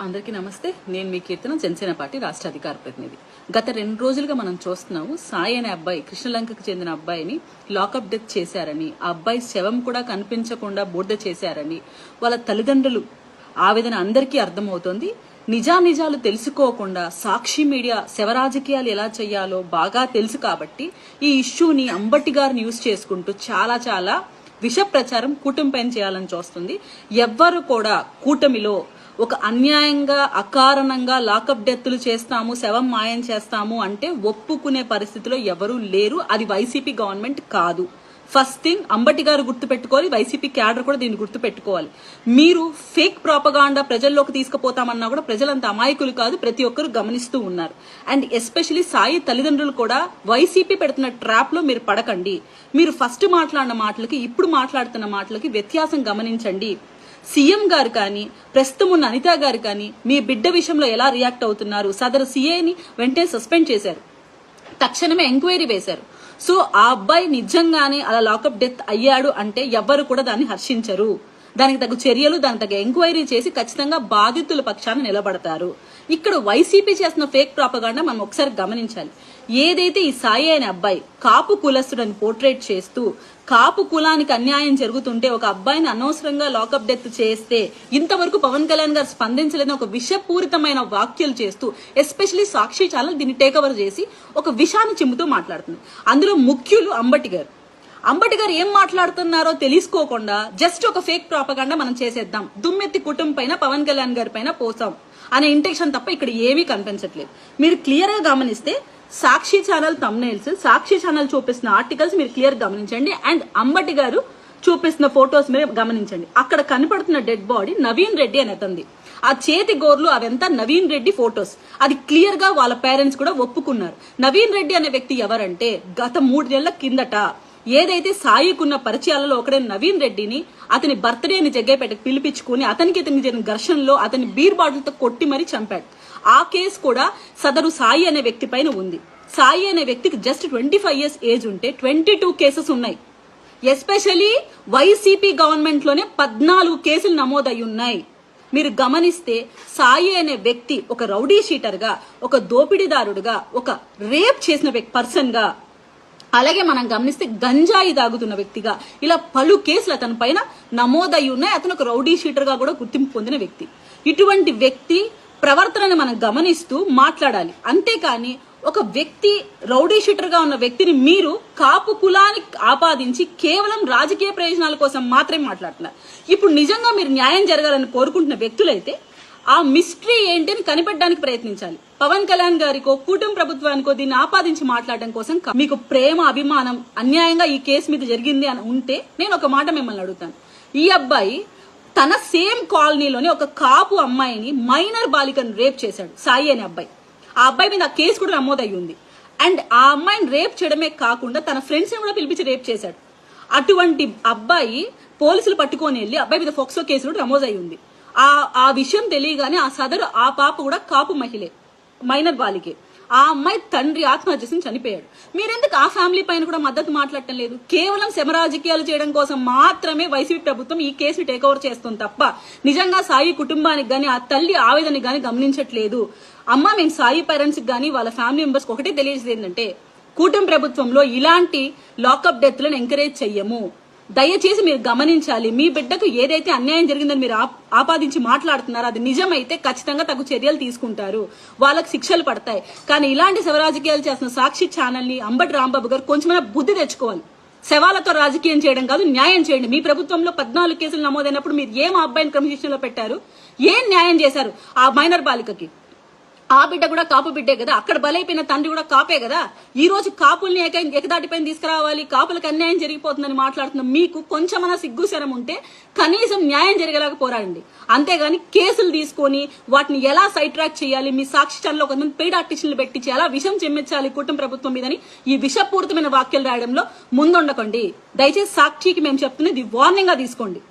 అందరికీ నమస్తే. నేను మీ కీర్తన, జనసేన పార్టీ రాష్ట్ర అధికార ప్రతినిధి. గత 2 రోజులుగా మనం చూస్తున్నాము, సాయి అనే అబ్బాయి, కృష్ణలంకకు చెందిన అబ్బాయిని లాకప్ డెత్ చేశారని, ఆ అబ్బాయి శవం కూడా కనిపించకుండా బూడిద చేశారని వాళ్ళ తల్లిదండ్రులు ఆవేదన అందరికీ అర్థమవుతోంది. నిజాలు తెలుసుకోకుండా సాక్షి మీడియా శవ రాజకీయాలు ఎలా చేయాలో బాగా తెలుసు కాబట్టి ఈ ఇష్యూని అంబటి గారిని యూజ్ చేసుకుంటూ చాలా విష ప్రచారం కూటమి పైన చేయాలని చూస్తుంది. ఎవ్వరు కూడా కూటమిలో ఒక అన్యాయంగా అకారణంగా లాకప్ డెత్తులు చేస్తాము, శవం మాయం చేస్తాము అంటే ఒప్పుకునే పరిస్థితిలో ఎవరూ లేరు. అది వైసీపీ గవర్నమెంట్ కాదు. ఫస్ట్ థింగ్ అంబటి గారు గుర్తుపెట్టుకోవాలి, వైసీపీ క్యాడర్ కూడా దీన్ని గుర్తుపెట్టుకోవాలి. మీరు ఫేక్ ప్రాపగాండా ప్రజల్లోకి తీసుకుపోతామన్నా కూడా ప్రజలంత అమాయకులు కాదు, ప్రతి ఒక్కరు గమనిస్తూ ఉన్నారు. అండ్ ఎస్పెషలీ సాయి తల్లిదండ్రులు కూడా వైసీపీ పెడుతున్న ట్రాప్ లో మీరు పడకండి. మీరు ఫస్ట్ మాట్లాడిన మాటలకి ఇప్పుడు మాట్లాడుతున్న మాటలకి వ్యత్యాసం గమనించండి. సీఎం గారు కానీ, ప్రస్తుతం ఉన్న అనిత గారు కానీ మీ బిడ్డ విషయంలో ఎలా రియాక్ట్ అవుతున్నారు? సదరు సీఏని వెంటనే సస్పెండ్ చేశారు, తక్షణమే ఎంక్వైరీ వేశారు. సో ఆ అబ్బాయి నిజంగానే అలా లాకప్ డెత్ అయ్యాడు అంటే ఎవ్వరు కూడా దాన్ని హర్షించరు. దానికి తగ్గ చర్యలు, దానికి తగ్గ ఎంక్వైరీ చేసి ఖచ్చితంగా బాధితుల పక్షాన నిలబడతారు. ఇక్కడ వైసీపీ చేస్తున్న ఫేక్ ప్రాపగాండా మనం ఒకసారి గమనించాలి. ఏదైతే ఈ సాయి అనే అబ్బాయి కాపు కులస్తుడని పోర్ట్రేట్ చేస్తూ కాపు కులానికి అన్యాయం జరుగుతుంటే ఒక అబ్బాయిని అనవసరంగా లాకప్ డెత్ చేస్తే ఇంతవరకు పవన్ కళ్యాణ్ గారు స్పందించలేదని ఒక విషపూరితమైన వ్యాఖ్యలు చేస్తూ ఎస్పెషలీ సాక్షి ఛానల్ దీన్ని టేకవర్ చేసి ఒక విషాన్ని చిమ్ముతూ మాట్లాడుతుంది. అందులో ముఖ్యులు అంబటి గారు ఏం మాట్లాడుతున్నారో తెలుసుకోకుండా జస్ట్ ఒక ఫేక్ ప్రాపగాండా మనం చేసేద్దాం, దుమ్మెత్తి కుటుంబం పైన పవన్ కళ్యాణ్ గారి పైన పోసాం అనే ఇంటెన్షన్ తప్ప ఇక్కడ ఏమీ కనిపించట్లేదు. మీరు క్లియర్ గా గమనిస్తే సాక్షి ఛానల్ థంబ్నెయిల్స్, సాక్షి ఛానల్ చూపిస్తున్న ఆర్టికల్స్ మీరు క్లియర్ గమనించండి. అండ్ అంబటి గారు చూపిస్తున్న ఫొటోస్ మీరు గమనించండి. అక్కడ కనపడుతున్న డెడ్ బాడీ నవీన్ రెడ్డి అని అతంది. ఆ చేతి గోర్లు అవంతా నవీన్ రెడ్డి ఫొటోస్. అది క్లియర్ గా వాళ్ళ పేరెంట్స్ కూడా ఒప్పుకున్నారు. నవీన్ రెడ్డి అనే వ్యక్తి ఎవరంటే గత 3 నెలల కిందట ఏదైతే సాయికున్న పరిచయాలలో ఒకడే నవీన్ రెడ్డిని అతని బర్త్డేని జగ్గేపేటకు పిలిపించుకుని అతనికి జరిగిన ఘర్షణలో అతని బీర్ బాటిల్తో కొట్టి మరీ చంపాడు. ఆ కేసు కూడా సదరు సాయి అనే వ్యక్తి పైన ఉంది. సాయి అనే వ్యక్తికి జస్ట్ 25 years ఏజ్ ఉంటే 22 కేసెస్ ఉన్నాయి. ఎస్పెషలీ వైసీపీ గవర్నమెంట్ లోనే 14 కేసులు నమోదయ్యి ఉన్నాయి. మీరు గమనిస్తే సాయి అనే వ్యక్తి ఒక రౌడీ షీటర్ గా, ఒక దోపిడీదారుడుగా, ఒక రేప్ చేసిన పర్సన్ గా, అలాగే మనం గమనిస్తే గంజాయి దాగుతున్న వ్యక్తిగా ఇలా పలు కేసులు అతని పైన నమోదయ్యి ఉన్నాయి. అతను ఒక రౌడీ షీటర్ గా కూడా గుర్తింపు పొందిన వ్యక్తి. ఇటువంటి వ్యక్తి ప్రవర్తనని మనం గమనిస్తూ మాట్లాడాలి. అంతేకాని ఒక వ్యక్తి రౌడీ షీటర్ గా ఉన్న వ్యక్తిని మీరు కాపు కులానికి ఆపాదించి కేవలం రాజకీయ ప్రయోజనాల కోసం మాత్రమే మాట్లాడుతున్నారు. ఇప్పుడు నిజంగా మీరు న్యాయం జరగాలని కోరుకుంటున్న వ్యక్తులైతే ఆ మిస్టరీ ఏంటని కనిపెట్టడానికి ప్రయత్నించాలి. పవన్ కళ్యాణ్ గారికో కూటమి ప్రభుత్వానికో దీన్ని ఆపాదించి మాట్లాడడం కోసం మీకు ప్రేమ, అభిమానం, అన్యాయంగా ఈ కేసు మీద జరిగింది అని ఉంటే నేను ఒక మాట మిమ్మల్ని అడుగుతాను. ఈ అబ్బాయి తన సేమ్ కాలనీలోనే ఒక కాపు అమ్మాయిని, మైనర్ బాలికను రేప్ చేశాడు సాయి అనే అబ్బాయి. ఆ అబ్బాయి మీద ఆ కేసు కూడా నమోదయ్యి ఉంది. అండ్ ఆ అమ్మాయిని రేప్ చేయడమే కాకుండా తన ఫ్రెండ్స్ ని కూడా పిలిపించి రేప్ చేశాడు. అటువంటి అబ్బాయి పోలీసులు పట్టుకొని వెళ్లి అబ్బాయి మీద ఫోక్సో కేసు కూడా నమోదయ్యి ఉంది. ఆ విషయం తెలియగానే ఆ సదరు ఆ పాప కూడా కాపు మహిళే, మైనర్ బాలికే. ఆ అమ్మాయి తండ్రి ఆత్మహత్య చేసి చనిపోయాడు. మీరెందుకు ఆ ఫ్యామిలీ పైన కూడా మద్దతు మాట్లాడటం లేదు? కేవలం శమ రాజకీయాలు చేయడం కోసం మాత్రమే వైసీపీ ప్రభుత్వం ఈ కేసుని టేక్ ఓవర్ చేస్తుంది తప్ప నిజంగా సాయి కుటుంబానికి గానీ ఆ తల్లి ఆవేదనకి గానీ గమనించట్లేదు. అమ్మ, మేము సాయి పేరెంట్స్ గానీ వాళ్ళ ఫ్యామిలీ మెంబర్స్ ఒకటే తెలియజేది ఏంటంటే కూటమి ప్రభుత్వంలో ఇలాంటి లాకప్ డెత్లను ఎంకరేజ్ చెయ్యము. దయచేసి మీరు గమనించాలి. మీ బిడ్డకు ఏదైతే అన్యాయం జరిగిందని మీరు ఆపాదించి మాట్లాడుతున్నారో అది నిజమైతే ఖచ్చితంగా తగు చర్యలు తీసుకుంటారు, వాళ్ళకి శిక్షలు పడతాయి. కానీ ఇలాంటి శవ రాజకీయాలు చేస్తున్న సాక్షి ఛానల్ ని అంబటి రాంబాబు గారు కొంచెమైనా బుద్ధి తెచ్చుకోవాలి. శవాలతో రాజకీయం చేయడం కాదు, న్యాయం చేయండి. మీ ప్రభుత్వంలో 14 కేసులు నమోదైనప్పుడు మీరు ఏం అబ్బాయిని క్రమశిక్షణలో పెట్టారు? ఏం న్యాయం చేశారు ఆ మైనర్ బాలికకి? ఆ బిడ్డ కూడా కాపు బిడ్డే కదా, అక్కడ బలైపోయిన తండ్రి కూడా కాపే కదా. ఈ రోజు కాపుల్ని ఏకదాటిపైన తీసుకురావాలి, కాపులకు అన్యాయం జరిగిపోతుందని మాట్లాడుతున్న మీకు కొంచెమన్నా సిగ్గుశరం ఉంటే కనీసం న్యాయం జరిగేలాగా పోరాడండి. అంతేగాని కేసులు తీసుకొని వాటిని ఎలా సైడ్ ట్రాక్ చేయాలి, మీ సాక్షి ఛానల్లో కొంతమంది పెయిడ్ ఆర్టిస్టులు పెట్టించి ఎలా విషం చెమ్మించాలి కుటుంబ ప్రభుత్వం మీదని ఈ విషపూరితమైన వాక్యాలు రాయడంలో ముందుండకండి. దయచేసి సాక్షికి మేము చెప్తున్నది వార్నింగ్ గా తీసుకోండి.